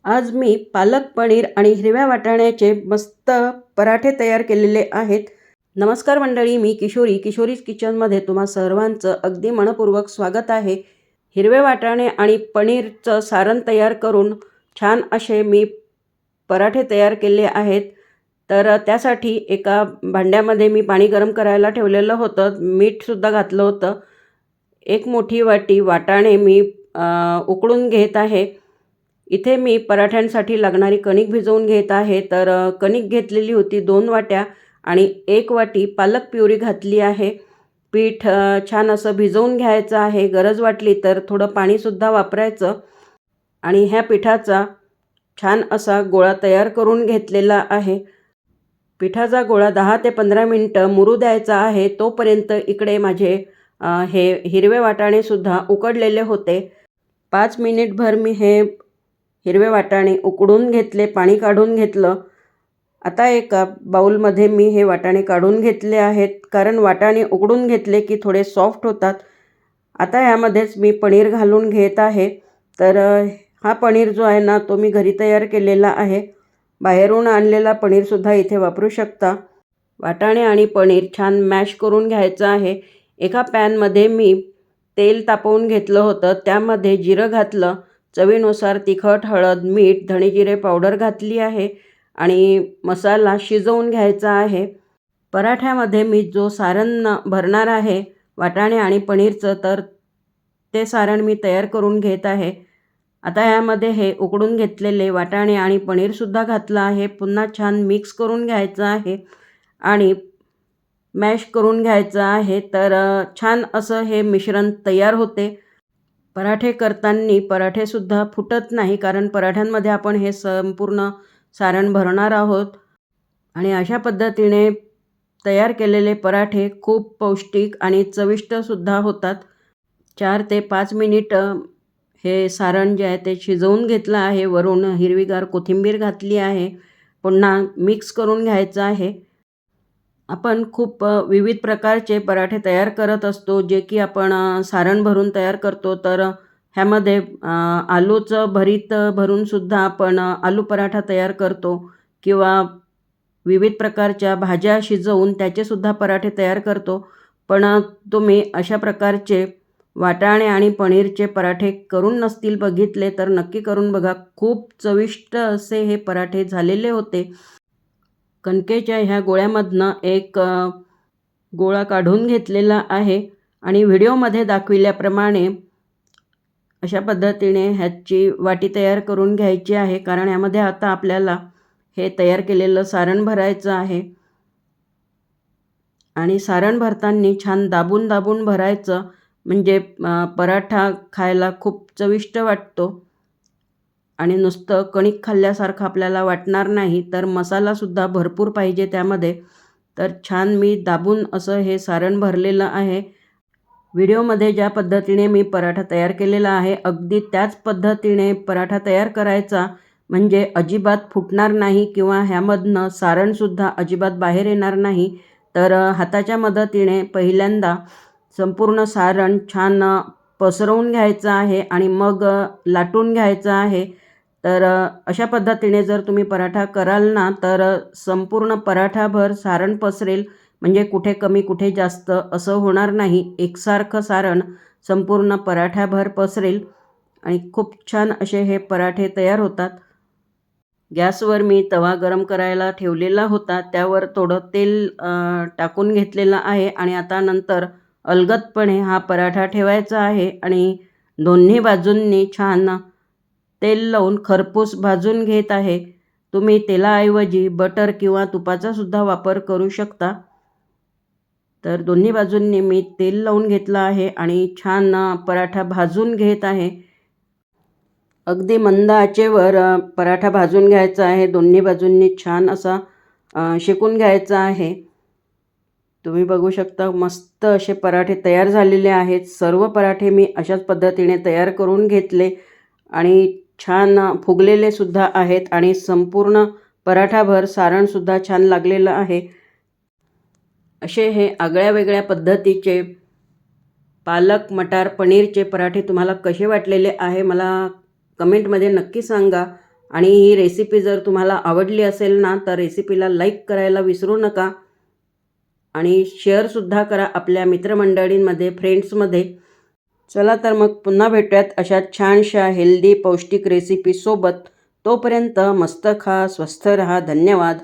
आज मी पालक पनीर आणि हिरव्या वाटाण्याचे मस्त पराठे तयार केलेले आहेत. नमस्कार मंडळी, मी किशोरीज किचनमध्ये तुम्हा सर्वांचं अगदी मनपूर्वक स्वागत आहे. हिरवे वाटाणे आणि पनीरचं सारण तयार करून छान असे मी पराठे तयार केले आहेत. तर त्यासाठी एका भांड्यामध्ये मी पाणी गरम करायला ठेवलेलं होतं. मीठसुद्धा घातलं होतं. एक मोठी वाटी वाटाणे मी उकळून घेत आहे. इथे मी पराठ्यांसाठी लागणारी कणिक भिजवून घेत आहे. तर कणिक घेतलेली होती 2 वाट्या आणि 1 वाटी पालक प्युरी घातली आहे. पीठ छान असं भिजवून घ्यायचं आहे. गरज वाटली तर थोडं पाणीसुद्धा वापरायचं आणि ह्या पिठाचा छान असा गोळा तयार करून घेतलेला आहे. पिठाचा गोळा 10 ते 15 मिनटं मुरू द्यायचा आहे. तोपर्यंत इकडे माझे हे हिरवे वाटाणेसुद्धा उकडलेले होते. 5 मिनिटभर मी हे हिरवे वाटाणे उकडून घेतले, पाणी काढून घेतलं. आता एका बाउलमध्ये मी हे वाटाणे काढून घेतले आहेत, कारण वाटाणे उकडून घेतले की थोडे सॉफ्ट होतात. आता यामध्येच मी पनीर घालून घेत आहे. तर हा पनीर जो आहे ना, तो मी घरी तयार केलेला आहे. बाहेरून आणलेला पनीरसुद्धा इथे वापरू शकता. वाटाणे आणि पनीर छान मॅश करून घ्यायचं आहे. एका पॅनमध्ये मी तेल तापवून घेतलं होतं. त्यामध्ये जिरं घातलं, चवीनुसार तिखट, हळद, मीठ, धणे-जिरे पावडर घातली आहे आणि मसाला शिजवून घ्यायचा आहे. पराठ्यामध्ये मी जो सारण भरणार आहे वाटाणे आणि पनीरचं, तर ते सारण मी तयार करून घेत आहे. आता यामध्ये हे उकडून घेतलेले वाटाणे आणि पनीरसुद्धा घातलं आहे. पुन्हा छान मिक्स करून घ्यायचं आहे आणि मॅश करून घ्यायचं आहे. तर छान असं हे मिश्रण तयार होते. पराठे करताना पराठेसुद्धा फुटत नाही, कारण पराठ्यांमध्ये आपण हे संपूर्ण सारण भरणार आहोत आणि अशा पद्धतीने तयार केलेले पराठे खूप पौष्टिक आणि चविष्टसुद्धा होतात. 4 ते 5 मिनिटं हे सारण जे आहे ते शिजवून घेतलं आहे. वरून हिरवीगार कोथिंबीर घातली आहे. पुन्हा मिक्स करून घ्यायचं आहे. आपण खूप विविध प्रकारचे पराठे तयार करत असतो, जे की आपण सारण भरून तयार करतो. तर ह्यामध्ये आलूचं भरीत भरूनसुद्धा आपण आलू पराठा तयार करतो किंवा विविध प्रकारच्या भाज्या शिजवून त्याचेसुद्धा पराठे तयार करतो. पण तुम्ही अशा प्रकारचे वाटाणे आणि पनीरचे पराठे करून नसतील बघितले, तर नक्की करून बघा. खूप चविष्ट असे हे पराठे झालेले होते. कणकेच्या ह्या गोळ्यामधनं एक गोळा काढून घेतलेला आहे आणि व्हिडिओमध्ये दाखविल्याप्रमाणे अशा पद्धतीने ह्याची वाटी तयार करून घ्यायची आहे, कारण यामध्ये आता आपल्याला हे तयार केलेलं सारण भरायचं आहे आणि सारण भरताना छान दाबून दाबून भरायचं, म्हणजे पराठा खायला खूप चविष्ट वाटतो आणि नुसतं कणिक खाल्ल्यासारखं आपल्याला वाटणार नाही. तर मसालासुद्धा भरपूर पाहिजे त्यामध्ये. तर छान मी दाबून असं हे सारण भरलेलं आहे. व्हिडिओमध्ये ज्या पद्धतीने मी पराठा तयार केलेला आहे, अगदी त्याच पद्धतीने पराठा तयार करायचा, म्हणजे अजिबात फुटणार नाही किंवा ह्यामधनं सारणसुद्धा अजिबात बाहेर येणार नाही. तर हाताच्या मदतीने पहिल्यांदा संपूर्ण सारण छान पसरवून घ्यायचं आहे आणि मग लाटून घ्यायचं आहे. तर अशा पद्धतीने जर तुम्ही पराठा कराल ना, तर संपूर्ण पराठाभर सारण पसरेल, म्हणजे कुठे कमी कुठे जास्त असं होणार नाही. एकसारखं सारण संपूर्ण पराठ्याभर पसरेल आणि खूप छान असे हे पराठे तयार होतात. गॅसवर मी तवा गरम करायला ठेवलेला होता. त्यावर थोडं तेल टाकून घेतलेलं आहे आणि आता नंतर अलगदपणे हा पराठा ठेवायचा आहे आणि दोन्ही बाजूंनी छान तेल लावून खरपूस भाजून घेत आहे. तुम्ही तेलाऐवजी बटर किंवा तुपाचासुद्धा वापर करू शकता. तर दोन्ही बाजूंनी मी तेल लावून घेतलं आहे आणि छान पराठा भाजून घेत आहे. अगदी मंद आचेवर पराठा भाजून घ्यायचा आहे. दोन्ही बाजूंनी छान असा शेकून घ्यायचा आहे. तुम्ही बघू शकता मस्त असे पराठे तयार झालेले आहेत. सर्व पराठे मी अशाच पद्धतीने तयार करून घेतले आणि छान फुगलेले सुद्धा आहेत आणि संपूर्ण पराठाभर सारणसुद्धा छान लागलेलं आहे. असे हे आगळ्या वेगळ्या पद्धतीचे पालक मटार पनीरचे पराठे तुम्हाला कसे वाटलेले आहे मला कमेंटमध्ये नक्की सांगा आणि ही रेसिपी जर तुम्हाला आवडली असेल ना तर रेसिपीला लाईक करायला विसरू नका आणि शेअरसुद्धा करा आपल्या मित्रमंडळींमध्ये, फ्रेंड्समध्ये. चला तर मग पुन्हा भेटूयात अशा छानशा हेल्दी पौष्टिक रेसिपीसोबत. तोपर्यंत मस्त खा, स्वस्थ रहा. धन्यवाद.